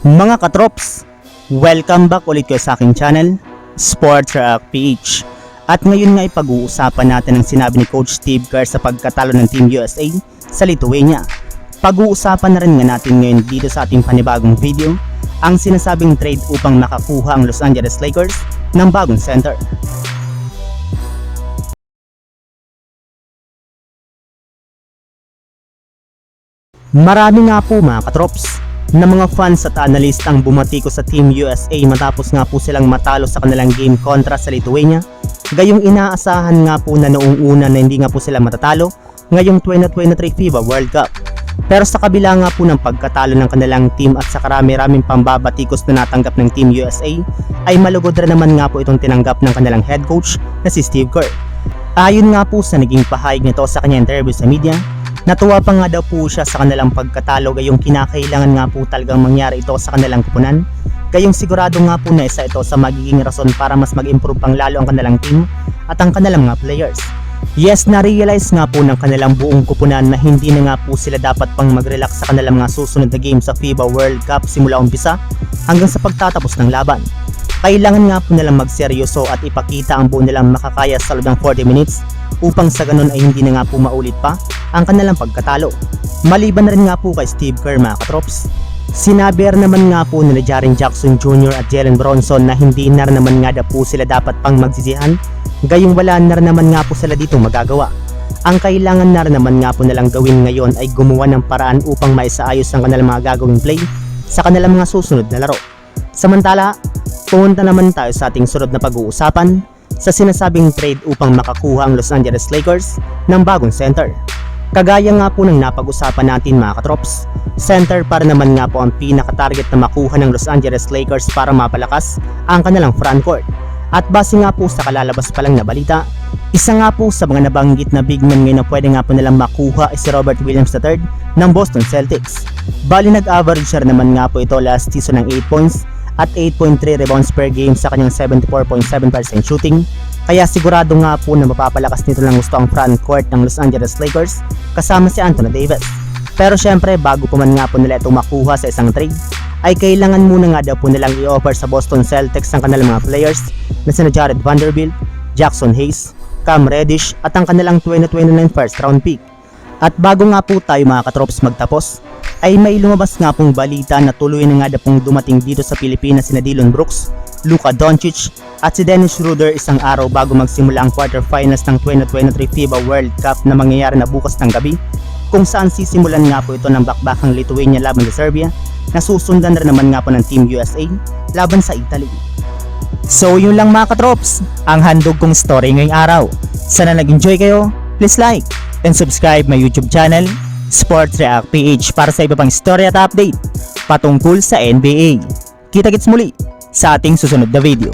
Mga katrops, welcome back ulit kayo sa aking channel, Sports React PH. At ngayon nga ipag-uusapan natin ang sinabi ni Coach Steve Kerr sa pagkatalo ng Team USA sa Lithuania. Pag-uusapan na rin nga natin ngayon dito sa ating panibagong video ang sinasabing trade upang makakuha ang Los Angeles Lakers ng bagong center. Marami nga po mga katrops na mga fans at analyst ang bumatiko sa Team USA matapos nga po silang matalo sa kanilang game kontra sa Lithuania. Gayong inaasahan nga po na noong una na hindi nga po sila matatalo ngayong 2023 FIBA World Cup. Pero sa kabila nga po ng pagkatalo ng kanilang team at sa karami-raming pambabatikos na natanggap ng Team USA, ay malugod rin naman nga po itong tinanggap ng kanilang head coach na si Steve Kerr. Ayon nga po sa naging pahayag nito sa kanyang interview sa media, natuwa pa nga daw po siya sa kanilang pagkatalo gayong kinakailangan nga po talagang mangyari ito sa kanilang kupunan. Gayong sigurado nga po na isa ito sa magiging rason para mas mag-improve pang lalo ang kanilang team at ang kanilang mga players. Yes, na-realize nga po ng kanilang buong kupunan na hindi na nga po sila dapat pang mag-relax sa kanilang mga susunod na game sa FIBA World Cup simula umpisa hanggang sa pagtatapos ng laban. Kailangan nga po nilang magseryoso at ipakita ang buo nilang makakaya sa loob ng 40 minutes upang sa ganun ay hindi na nga po maulit pa ang kanilang pagkatalo. Maliban na rin nga po kay Steve Kerr mga katrops, sinabi naman nga po nila Jaren Jackson Jr. at Jalen Bronson na hindi na rin naman nga po sila dapat pang magsisihan, gayong wala na rin naman nga po sila dito magagawa. Ang kailangan na rin naman nga po nilang gawin ngayon ay gumawa ng paraan upang maisaayos ang kanilang mga gagawing play sa kanilang mga susunod na laro. Samantala, pumunta naman tayo sa ating sunod na pag-uusapan sa sinasabing trade upang makakuha ang Los Angeles Lakers ng bagong center. Kagaya nga po ng napag-usapan natin mga katrops, center para naman nga po ang pinaka-target na makuha ng Los Angeles Lakers para mapalakas ang kanilang frontcourt. At base nga po sa kalalabas pa lang na balita, isa nga po sa mga nabanggit na big man ngayon na pwede nga po nilang makuha ay si Robert Williams III ng Boston Celtics. Bali nag-average siya naman nga po ito last season ng 8 points at 8.3 rebounds per game sa kanyang 74.7% shooting. Kaya sigurado nga po na mapapalakas nito lang gusto ang frontcourt ng Los Angeles Lakers kasama si Anthony Davis. Pero syempre bago pa man nga po nila ito makuha sa isang trade, ay kailangan muna nga daw po nilang i-offer sa Boston Celtics ang kanilang mga players na sina Jared Vanderbilt, Jackson Hayes, Cam Reddish at ang kanilang 2029 first round pick. At bago nga po tayo mga katrops magtapos, ay may lumabas nga pong balita na tuloy na nga daw pong dumating dito sa Pilipinas sina Dillon Brooks, Luka Doncic at si Dennis Schroeder isang araw bago magsimula ang quarterfinals ng 2023 FIBA World Cup na mangyayari na bukas ng gabi, kung saan sisimulan nga po ito ng bakbakang Lithuania laban sa Serbia na susundan rin naman nga po ng Team USA laban sa Italy. So yun lang mga katrops, ang handog kong story ngayong araw. Sana nag-enjoy kayo, please like and subscribe my YouTube channel, Sports React PH para sa iba pang story at update patungkol sa NBA. Kita-kits muli sa ating susunod na video.